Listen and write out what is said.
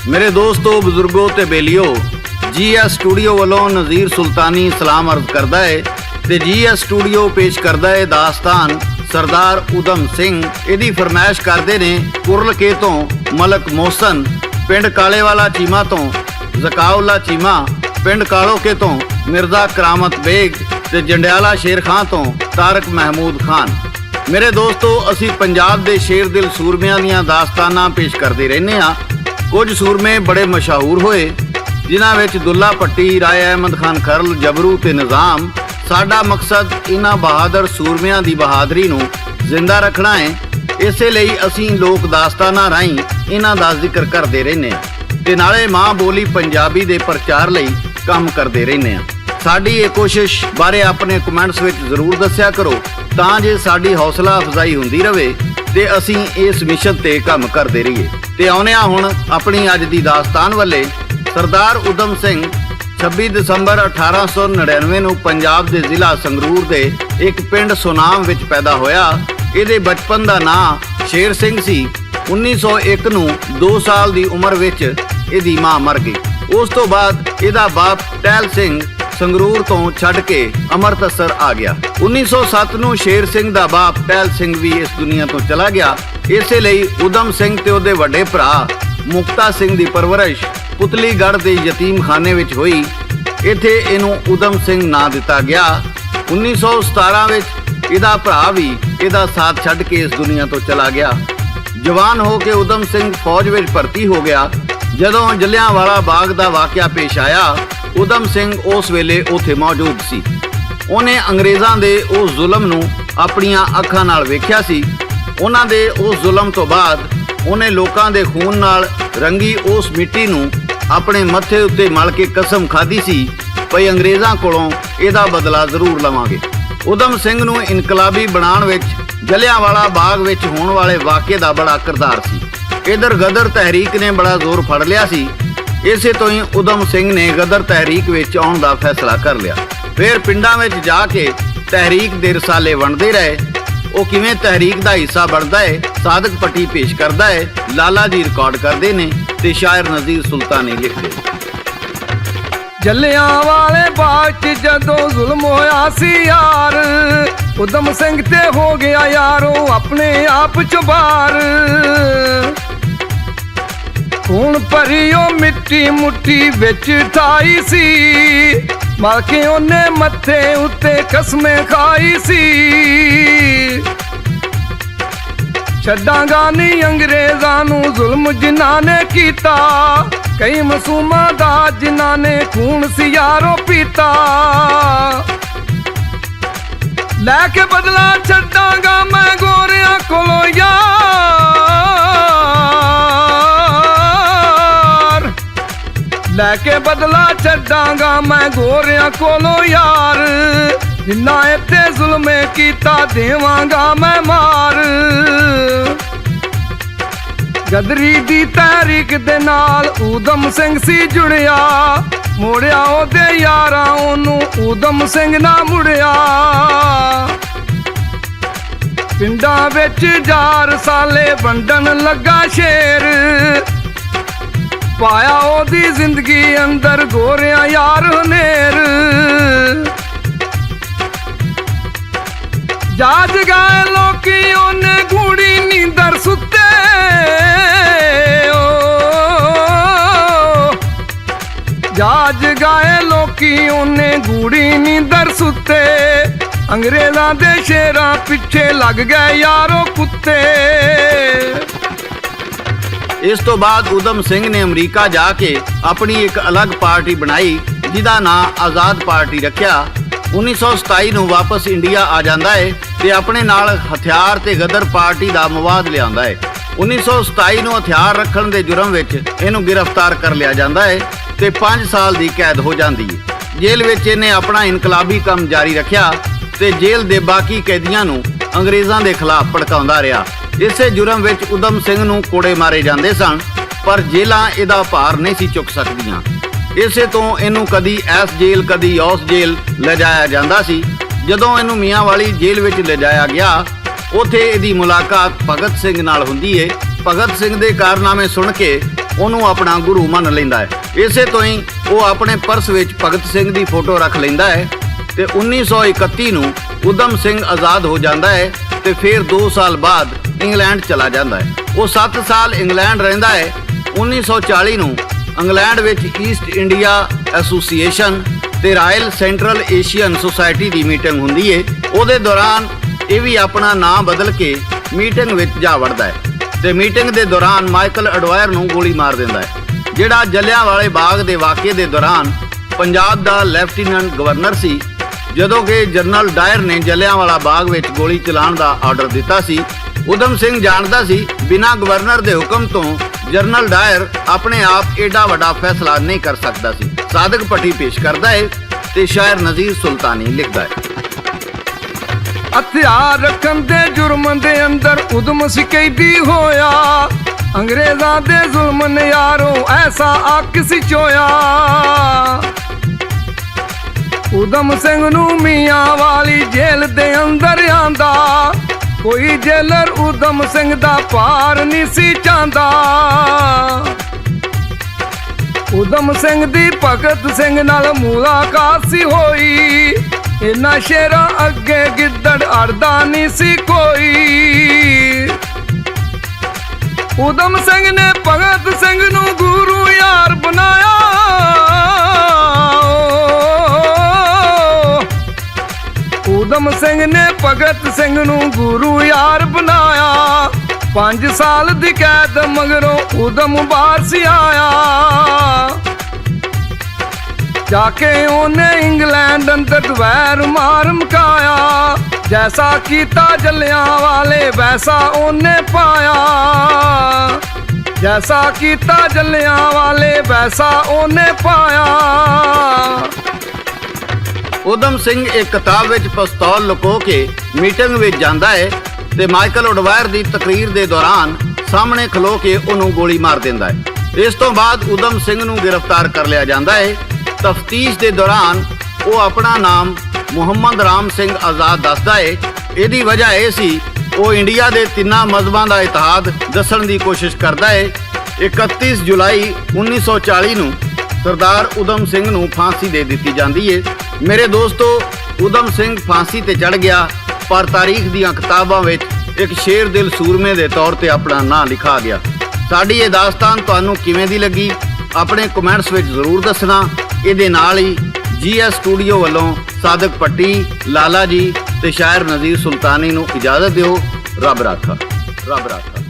मेरे दोस्तों बजुर्गों ते बेलियो GS स्टूडियो वालों नज़ीर सुल्तानी सलाम अर्ज करदा है ते GS स्टूडियो पेश करदा है दास्तान सरदार उधम सिंह। इहदी फरमाइश करदे ने कुरलके तो मलक मोहसन, पिंड कालेवाला चीमा तो जकाउल्ला चीमा, पिंड कालोके तो मिर्जा करामत बेग ते जंडियाला शेर खां तो तारक महमूद खान। मेरे दोस्तों असी पंजाब दे शेर दिल सूरमियां दियां दास्तानां पेश करते रहने हाँ। कुछ सूरमे बड़े मशहूर होए जिन्हां विच दुल्ला पट्टी, राय अहमद खान खरल, जबरू ते निज़ाम। साडा मकसद इन्हां बहादुर सूरमियां दी बहादरी नूं जिंदा रखना है। इसे लई असीं लोक दास्तानां राहीं इन्हां दा जिक्र करते रहने ते नाले मां बोली पंजाबी दे प्रचार लई काम करते रहने। साडी ये कोशिश बारे अपने कमेंट्स विच जरूर दस्सिया करो तां जे साडी हौसला अफजाई हुंदी रहे ते असीं इस मिशन ते काम करते रहिए। ते आउने हुण अपनी अज दी दास्तान वाले। सरदार उधम सिंह 26 दसंबर 1899 नूं पंजाब दे जिला संगरूर दे एक पिंड सुनाम विच पैदा होया। इहदे बचपन दा नां शेर सिंह सी। 1901 नूं 2 साल दी उम्र विच इहदी मां मर गई। उस तो बाद इहदा बाप टहल सिंह संगरूर तो छड़ के अमृतसर आ गया। 1907 नूं शेर सिंह दा बाप टहल सिंह भी इस दुनिया तो चला गया। इसे लई उधम सिंह ते उहदे वड्डे भरा मुक्ता सिंह दी परवरिश पुतलीगढ़ दे यतीम खाने विच होई। इत्थे इहनूं उधम सिंह नां दिता गया। 1917 विच इहदा भरा भी इहदा साथ छड़ के इस दुनिया तो चला गया। जवान हो के उधम सिंह फौज विच भर्ती हो गया। जदों जलियांवाला बाग दा वाकया पेश आया उधम सिंह उस वेले उत्थे मौजूद सी। उन्हें अंग्रेज़ां दे उस जुल्म नूं अपणियां अखां नाल वेख्या सी। उन्हां दे उस जुल्म तो बाद उन्हें लोकां दे खून नाल रंगी उस मिट्टी नूं अपने मत्थे उत्ते मल के कसम खाधी सी भई अंग्रेज़ां कोलों इहदा बदला जरूर लवांगे। उधम सिंह नूं इनकलाबी बनाउण विच जलियांवाला बाग विच होण वाले वाक़े दा बड़ा किरदार सी। इधर गदर तहरीक ने बड़ा जोर फड़ लिया सी। इसे तो ही उधम सिंह ने गदर तहरीक विच आउण दा फैसला कर लिया। फिर पिंडां विच जाके तहरीक दे रसाले वंडदे रहे। वो किवें तहरीक दा हिस्सा बनदा है सादक पट्टी पेश करदा है, लाला जी रिकॉर्ड करदे ने ते शायर नज़ीर सुल्तानी लिखदे। जलियांवाले बाग च जदों जुल्म होया सी यार, उधम सिंह ते हो गया यारो अपने आप च बार। खून भरियो मिट्टी मुट्ठी विच ठाई सी, मार के ओने मत्थे उत्ते कसमें खाई सी। छड्डांगा नहीं अंग्रेज़ां नूं जुल्म जिन्हां ने कीता, कई मासूमां दा जिन्हां ने खून सी यारो पीता। लैके बदला छड्डांगा मैं गोरियां कोलों यार, लैके बदला छड्डांगा मैं गोरियां कोलों यार। जिन्ना इत्थे जुल्म कीता देवांगा मैं मार। गदरी दी तहरीक दे नाल उधम सिंह सी जुड़िया, मोड़िया ओदे यारां ओनू उधम सिंह ना मुड़िया। पिंडां विच जार साले वंडन लगा शेर, पाया ओदी जिंदगी अंदर गोरिया यार नेर। जाज गाए लोकी ओने गूड़ी नींदर सुते, जाज गाए लोकी ओने गूड़ी नींदर सुते। अंग्रेज़ां दे शेरां पिछे लग गए यारो कुत्ते। इस तो बाद उधम सिंह ने अमरीका जाके अपनी एक अलग पार्टी बनाई जिहदा नां आज़ाद पार्टी रखिया। 1927 नूं वापस इंडिया आ जांदा है ते अपने नाल हथियार ते गदर पार्टी दा मवाद लिआंदा है। 1927 नूं हथियार रखण दे जुर्म विच इहनूं गिरफ्तार कर लिया जांदा है ते 5 साल दी कैद हो जांदी है। जेल विच इहने अपना इनकलाबी काम जारी रखिया ते जेल दे बाकी कैदियां नूं अंग्रेज़ां दे खिलाफ भड़काउंदा रहा। इसे जुर्म विच उधम सिंह नूं कोड़े मारे जांदे सन पर जेलां इहदा भार नहीं सी चुक सकदियां। इसे तो इनू कदी इस जेल कदी उस जेल ले जाया जांदा सी। जदों इनू मियांवाली जेल विच ले जाया गया उत्थे इहदी मुलाकात भगत सिंह नाल हुंदी है। भगत सिंह दे कारनामे सुन के ਉਹਨੂੰ ਆਪਣਾ ਗੁਰੂ ਮੰਨ ਲੈਂਦਾ ਹੈ। ਇਸੇ ਤੋਂ ਹੀ ਉਹ ਆਪਣੇ ਪਰਸ ਵਿੱਚ ਭਗਤ ਸਿੰਘ ਦੀ ਫੋਟੋ ਰੱਖ ਲੈਂਦਾ ਹੈ ਤੇ 1931 ਨੂੰ ਊਧਮ ਸਿੰਘ ਆਜ਼ਾਦ ਹੋ ਜਾਂਦਾ ਹੈ ਤੇ ਫਿਰ 2 ਸਾਲ ਬਾਅਦ ਇੰਗਲੈਂਡ ਚਲਾ ਜਾਂਦਾ ਹੈ। ਉਹ 7 ਸਾਲ ਇੰਗਲੈਂਡ ਰਹਿੰਦਾ ਹੈ। 1940 ਨੂੰ ਇੰਗਲੈਂਡ ਵਿੱਚ ਈਸਟ ਇੰਡੀਆ ਐਸੋਸੀਏਸ਼ਨ ਤੇ ਰਾਇਲ ਸੈਂਟਰਲ ਏਸ਼ੀਅਨ ਸੁਸਾਇਟੀ ਦੀ ਮੀਟਿੰਗ ਹੁੰਦੀ ਹੈ। ਉਹਦੇ ਦੌਰਾਨ ਇਹ ਵੀ ਆਪਣਾ ਨਾਂ ਬਦਲ ਕੇ ਮੀਟਿੰਗ ਵਿੱਚ ਜਾ ਵੜਦਾ ਹੈ ਤੇ ਮੀਟਿੰਗ ਦੇ ਦੌਰਾਨ ਮਾਈਕਲ ਐਡਵਾਇਰ ਨੂੰ ਗੋਲੀ ਮਾਰ ਦਿੰਦਾ ਹੈ, ਜਿਹੜਾ ਜਲਿਆਂਵਾਲੇ ਬਾਗ ਦੇ ਵਾਕਿਏ ਦੇ ਦੌਰਾਨ ਪੰਜਾਬ ਦਾ ਲੈਫਟੀਨੈਂਟ ਗਵਰਨਰ ਸੀ। ਜਦੋਂ ਕਿ ਜਨਰਲ ਡਾਇਰ ਨੇ ਜਲਿਆਂਵਾਲਾ ਬਾਗ ਵਿੱਚ ਗੋਲੀ ਚਲਾਉਣ ਦਾ ਆਰਡਰ ਦਿੱਤਾ ਸੀ। ਊਧਮ ਸਿੰਘ ਜਾਣਦਾ ਸੀ ਬਿਨਾਂ ਗਵਰਨਰ ਦੇ ਹੁਕਮ ਤੋਂ ਜਨਰਲ ਡਾਇਰ ਆਪਣੇ ਆਪ ਏਡਾ ਵੱਡਾ ਫੈਸਲਾ ਨਹੀਂ ਕਰ ਸਕਦਾ ਸੀ। ਸਾਦਕ ਭੱਟੀ ਪੇਸ਼ ਕਰਦਾ ਹੈ ਤੇ ਸ਼ਾਇਰ ਨਜ਼ੀਰ ਸੁਲਤਾਨੀ ਲਿਖਦਾ ਹੈ। ਹਥਿਆਰ ਰੱਖਣ ਦੇ ਜੁਰਮ ਦੇ ਅੰਦਰ ਉਦਮ ਸੀ ਕੈਦੀ ਹੋਇਆ, ਅੰਗਰੇਜ਼ਾਂ ਦੇ ਜ਼ੁਲਮ ਨੇ ਯਾਰੋ ਐਸਾ ਆਕਿਸ ਚੋਇਆ। ਊਧਮ ਸਿੰਘ ਨੂੰ ਮੀਆਂ ਵਾਲੀ ਜੇਲ੍ਹ ਦੇ ਅੰਦਰ ਆਂਦਾ, ਕੋਈ ਜੇਲਰ ਊਧਮ ਸਿੰਘ ਦਾ ਪਾਰ ਨਹੀਂ ਸੀ ਚਾਹੁੰਦਾ। ਊਧਮ ਸਿੰਘ ਦੀ ਭਗਤ ਸਿੰਘ ਨਾਲ ਮੁਲਾਕਾਤ ਸੀ ਹੋਈ, ਇਹਨਾਂ ਸ਼ੇਰਾਂ ਅੱਗੇ ਗਿੱਦੜ ਅੜਦਾ ਨਹੀਂ ਸੀ ਕੋਈ। ਊਧਮ ਸਿੰਘ ਨੇ ਭਗਤ ਸਿੰਘ ਨੂੰ ਗੁਰੂ ਯਾਰ ਬਣਾਇਆ, ਊਧਮ ਸਿੰਘ ਨੇ ਭਗਤ ਸਿੰਘ ਨੂੰ ਗੁਰੂ ਯਾਰ ਬਣਾਇਆ। 5 ਸਾਲ ਦੀ ਕੈਦ ਮਗਰੋਂ ਊਧਮ ਬਾਹਰ ਸੀ ਆਇਆ, ਜਾ ਕੇ ਉਹਨੇ ਇੰਗਲੈਂਡ ਅੰਦਰ ਵੈਰ ਮਾਰ ਮੁਕਾਇਆ। ਜੈਸਾ ਕੀਤਾ ਜਲਿਆਂਵਾਲੇ ਵੈਸਾ ਉਹਨੇ ਪਾਇਆ, ਜੈਸਾ ਕੀਤਾ ਜਲਿਆਂਵਾਲੇ ਵੈਸਾ ਉਹਨੇ ਪਾਇਆ। ਊਧਮ ਸਿੰਘ ਇੱਕ ਕਿਤਾਬ ਵਿੱਚ ਪਿਸਤੌਲ ਲੁਕੋ ਕੇ ਮੀਟਿੰਗ ਵਿੱਚ ਜਾਂਦਾ ਹੈ ਤੇ ਮਾਈਕਲ ਐਡਵਾਇਰ ਦੀ ਤਕਰੀਰ ਦੇ ਦੌਰਾਨ ਸਾਹਮਣੇ ਖਲੋ ਕੇ ਉਹਨੂੰ ਗੋਲੀ ਮਾਰ ਦਿੰਦਾ ਹੈ। ਇਸ ਤੋਂ ਬਾਅਦ ਊਧਮ ਸਿੰਘ ਨੂੰ ਗ੍ਰਿਫਤਾਰ ਕਰ ਲਿਆ ਜਾਂਦਾ ਹੈ। ਤਫਤੀਸ਼ ਦੇ ਦੌਰਾਨ ਉਹ ਆਪਣਾ ਨਾਮ ਮੁਹੰਮਦ ਰਾਮ ਸਿੰਘ ਆਜ਼ਾਦ ਦੱਸਦਾ ਹੈ। ਇਹਦੀ ਵਜ੍ਹਾ ਇਹ ਸੀ ਉਹ ਇੰਡੀਆ ਦੇ 3 ਮਜ਼ਹਬਾਂ ਦਾ ਇਤਿਹਾਦ ਦੱਸਣ ਦੀ ਕੋਸ਼ਿਸ਼ ਕਰਦਾ ਹੈ। 31 ਜੁਲਾਈ 1940 ਨੂੰ ਸਰਦਾਰ ਊਧਮ ਸਿੰਘ ਨੂੰ ਫਾਂਸੀ ਦੇ ਦਿੱਤੀ ਜਾਂਦੀ ਹੈ। ਮੇਰੇ ਦੋਸਤੋ, ਊਧਮ ਸਿੰਘ ਫਾਂਸੀ ਤੇ ਚੜ੍ਹ ਗਿਆ, ਪਰ ਤਾਰੀਖ ਦੀਆਂ ਕਿਤਾਬਾਂ ਵਿੱਚ ਇੱਕ ਸ਼ੇਰ ਦਿਲ ਸੂਰਮੇ ਦੇ ਤੌਰ ਤੇ ਆਪਣਾ ਨਾਂ ਲਿਖਾ ਗਿਆ। ਸਾਡੀ ਇਹ ਦਾਸਤਾਨ ਤੁਹਾਨੂੰ ਕਿਵੇਂ ਦੀ ਲੱਗੀ ਆਪਣੇ ਕਮੈਂਟਸ ਵਿੱਚ ਜ਼ਰੂਰ ਦੱਸਣਾ। ਇਹਦੇ ਨਾਲ ਹੀ GS ਸਟੂਡੀਓ ਵੱਲੋਂ ਸਾਦਕ ਭੱਟੀ, ਲਾਲਾ ਜੀ ਤੇ ਸ਼ਾਇਰ ਨਜ਼ੀਰ ਸੁਲਤਾਨੀ ਨੂੰ ਇਜਾਜ਼ਤ ਦਿਓ। ਰੱਬ ਰਾਖਾ, ਰੱਬ ਰਾਖਾ।